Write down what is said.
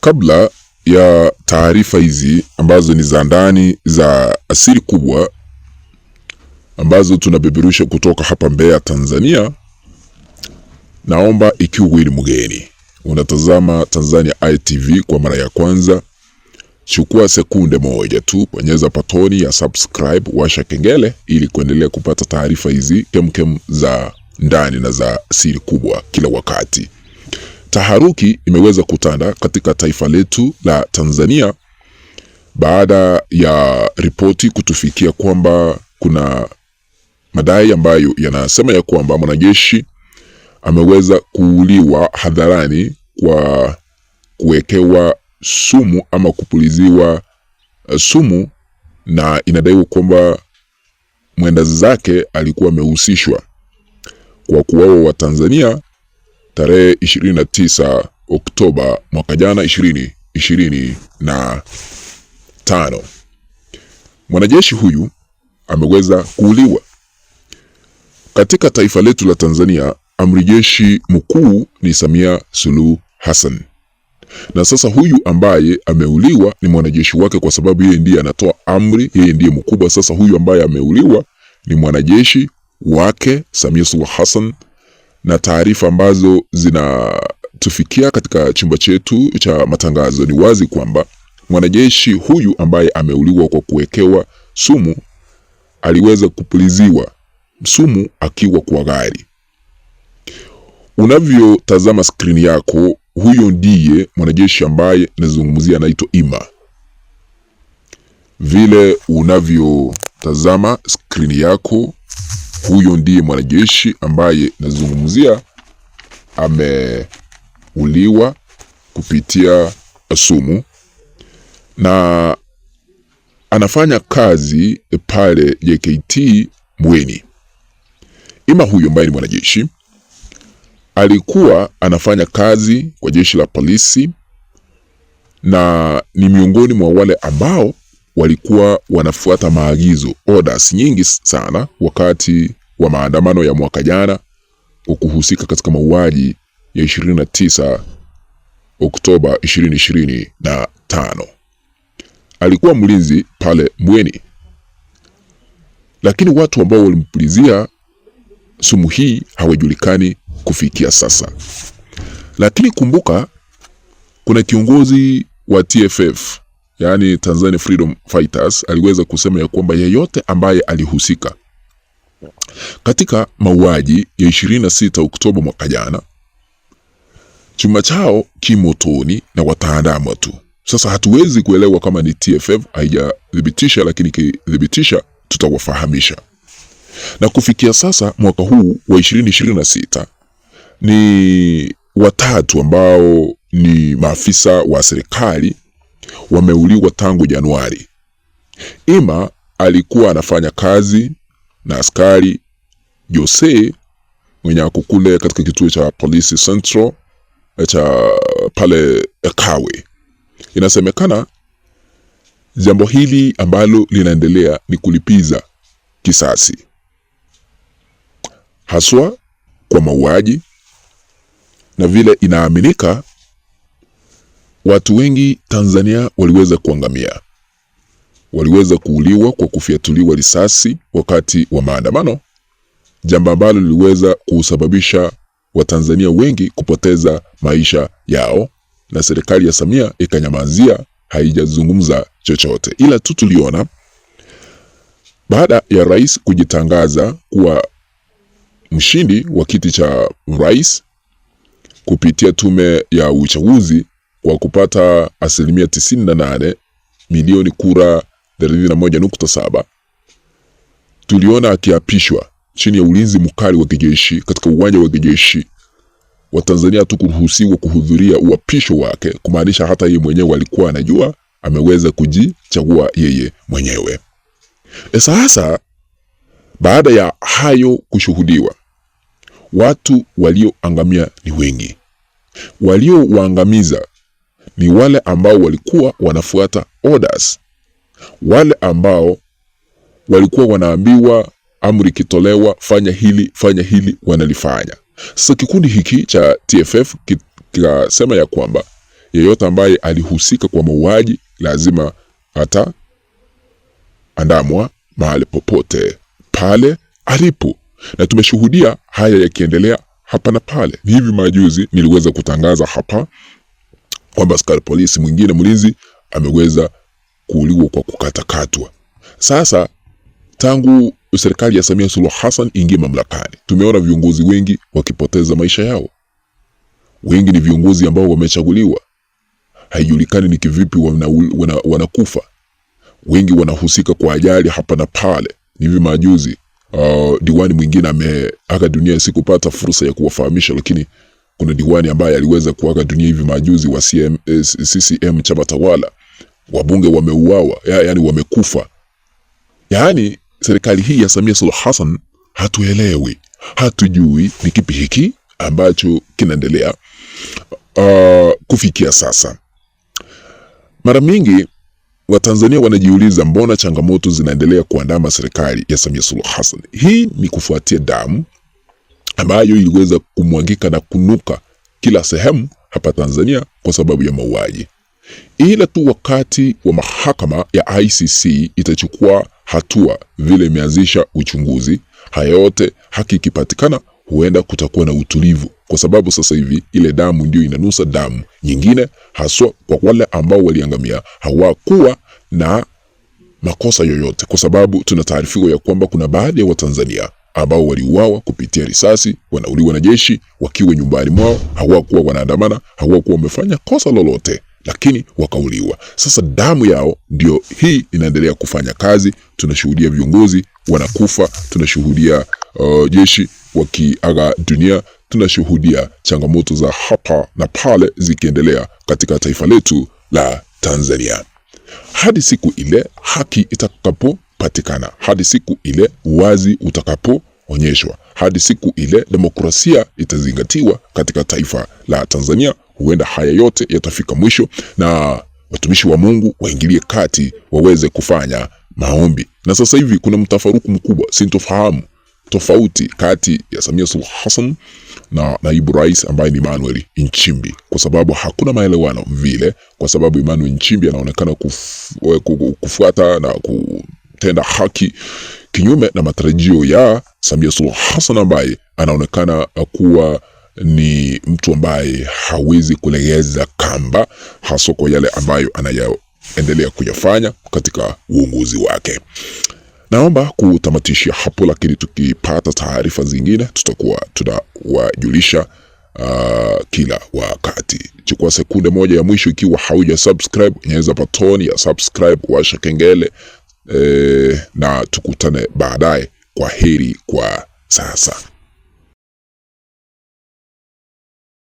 Kabla ya taarifa hizi ambazo ni za ndani za Asili Kubwa ambazo tunabeberusha kutoka hapa Mbeya, Tanzania, naomba ikiwa wewe ni mgeni unatazama Tanzania ITV kwa mara ya kwanza, chukua sekunde moja tu, bonyeza patoni ya subscribe, washa kengele ili kuendelea kupata taarifa hizi kemkem za ndani na za Asili Kubwa kila wakati. Taharuki imeweza kutanda katika taifa letu la Tanzania baada ya ripoti kutufikia kwamba kuna madai ambayo yanasema ya kwamba mwanajeshi ameweza kuuliwa hadharani kwa kuwekewa sumu ama kupuliziwa sumu, na inadaiwa kwamba mwenda zake alikuwa amehusishwa kwa kuuawa wa Tanzania tarehe 29 Oktoba mwaka jana 2025. Mwanajeshi huyu ameweza kuuliwa katika taifa letu la Tanzania. Amri jeshi mkuu ni Samia Suluhu Hassan, na sasa huyu ambaye ameuliwa ni mwanajeshi wake, kwa sababu yeye ndiye anatoa amri, yeye ndiye mkubwa. Sasa huyu ambaye ameuliwa ni mwanajeshi wake Samia Suluhu Hassan, na taarifa ambazo zinatufikia katika chumba chetu cha matangazo ni wazi kwamba mwanajeshi huyu ambaye ameuliwa kwa kuwekewa sumu aliweza kupuliziwa sumu akiwa kwa gari. Unavyotazama skrini yako, huyo ndiye mwanajeshi ambaye nazungumzia, anaitwa Ima. Vile unavyotazama skrini yako, huyo ndiye mwanajeshi ambaye nazungumzia, ameuliwa kupitia sumu na anafanya kazi pale JKT Mbweni. Ima huyo ambaye ni mwanajeshi alikuwa anafanya kazi kwa jeshi la polisi na ni miongoni mwa wale ambao walikuwa wanafuata maagizo, orders nyingi sana wakati wa maandamano ya mwaka jana kwa kuhusika katika mauaji ya 29 Oktoba 2025. Alikuwa mlinzi pale Mbweni, lakini watu ambao walimpulizia sumu hii hawajulikani kufikia sasa. Lakini kumbuka, kuna kiongozi wa TFF, yani Tanzania Freedom Fighters, aliweza kusema ya kwamba yeyote ambaye alihusika katika mauaji ya 26 Oktoba mwaka jana, chuma chao kimotoni na wataandamwa tu. Sasa hatuwezi kuelewa kama ni TFF, haijathibitisha, lakini kithibitisha tutawafahamisha. Na kufikia sasa mwaka huu wa 2026 ni watatu ambao ni maafisa wa serikali wameuliwa tangu Januari. Ima alikuwa anafanya kazi na askari Jose mwenye akukule katika kituo cha polisi Central cha pale Kawe. Inasemekana jambo hili ambalo linaendelea ni kulipiza kisasi, haswa kwa mauaji, na vile inaaminika watu wengi Tanzania waliweza kuangamia, waliweza kuuliwa kwa kufiatuliwa risasi wakati wa maandamano, jambo ambalo liliweza kusababisha Watanzania wengi kupoteza maisha yao, na serikali ya Samia ikanyamazia, haijazungumza chochote. Ila tu tuliona baada ya rais kujitangaza kuwa mshindi wa kiti cha rais kupitia tume ya uchaguzi kwa kupata 98 milioni kura 31.7, tuliona akiapishwa chini ya ulinzi mkali wa kijeshi katika uwanja wa kijeshi. Watanzania hatukuruhusiwa kuhudhuria uapisho wake, kumaanisha hata yeye mwenyewe alikuwa anajua ameweza kujichagua yeye mwenyewe. Sasa baada ya hayo kushuhudiwa, watu walioangamia ni wengi. Waliowaangamiza ni wale ambao walikuwa wanafuata orders, wale ambao walikuwa wanaambiwa amri kitolewa, fanya hili, wanalifanya. Sasa kikundi hiki cha TFF kikasema ya kwamba yeyote ambaye alihusika kwa mauaji lazima ataandamwa mahali popote pale alipo. Na tumeshuhudia haya yakiendelea hapa na pale. Ni hivi majuzi niliweza kutangaza hapa kwamba askari polisi mwingine mlinzi ameweza kuuliwa kwa kukatakatwa. Sasa tangu serikali ya Samia Suluhu Hassan ingie mamlakani, tumeona viongozi wengi wakipoteza maisha yao. Wengi ni viongozi ambao wamechaguliwa, haijulikani ni kivipi wanakufa. Wengi wanahusika kwa ajali hapa na pale. Ni hivi majuzi diwani mwingine ameaga dunia, sikupata fursa ya kuwafahamisha, lakini kuna diwani ambaye aliweza kuaga dunia hivi majuzi wa CCM chama tawala. Wabunge wameuawa, yani wamekufa. Yani serikali hii ya Samia Suluhu Hassan hatuelewi, hatujui ni kipi hiki ambacho kinaendelea kufikia sasa. Mara mingi Watanzania wanajiuliza mbona changamoto zinaendelea kuandama serikali ya Samia Suluhu Hassan. Hii ni kufuatia damu ambayo iliweza kumwagika na kunuka kila sehemu hapa Tanzania kwa sababu ya mauaji. Ila tu wakati wa mahakama ya ICC itachukua hatua, vile imeanzisha uchunguzi, haya yote haki ikipatikana, huenda kutakuwa na utulivu, kwa sababu sasa hivi ile damu ndio inanusa damu nyingine, haswa kwa wale ambao waliangamia hawakuwa na makosa yoyote, kwa sababu tuna taarifa ya kwamba kuna baadhi ya Watanzania ambao waliuawa kupitia risasi, wanauliwa na jeshi wakiwa nyumbani mwao, hawakuwa wanaandamana, hawakuwa wamefanya kosa lolote, lakini wakauliwa. Sasa damu yao ndio hii inaendelea kufanya kazi. Tunashuhudia viongozi wanakufa, tunashuhudia jeshi wakiaga dunia, tunashuhudia changamoto za hapa na pale zikiendelea katika taifa letu la Tanzania, hadi siku ile haki itakapopatikana, hadi siku ile uwazi utakapoonyeshwa, hadi siku ile demokrasia itazingatiwa katika taifa la Tanzania. Huenda haya yote yatafika mwisho na watumishi wa Mungu waingilie kati, waweze kufanya maombi. Na sasa hivi kuna mtafaruku mkubwa, sintofahamu tofauti kati ya Samia Suluhu Hassan na naibu rais ambaye ni Emmanuel Nchimbi, kwa sababu hakuna maelewano vile, kwa sababu Emmanuel Nchimbi anaonekana kufuata na kutenda haki kinyume na matarajio ya Samia Suluhu Hassan, ambaye anaonekana kuwa ni mtu ambaye hawezi kulegeza kamba, hasa kwa yale ambayo anayaendelea kuyafanya katika uongozi wake. Naomba kutamatishia hapo, lakini tukipata taarifa zingine tutakuwa tunawajulisha kila wakati. Chukua sekunde moja ya mwisho, ikiwa hauja subscribe, nyeza batoni ya subscribe, washa kengele na tukutane baadaye. Kwa heri kwa sasa.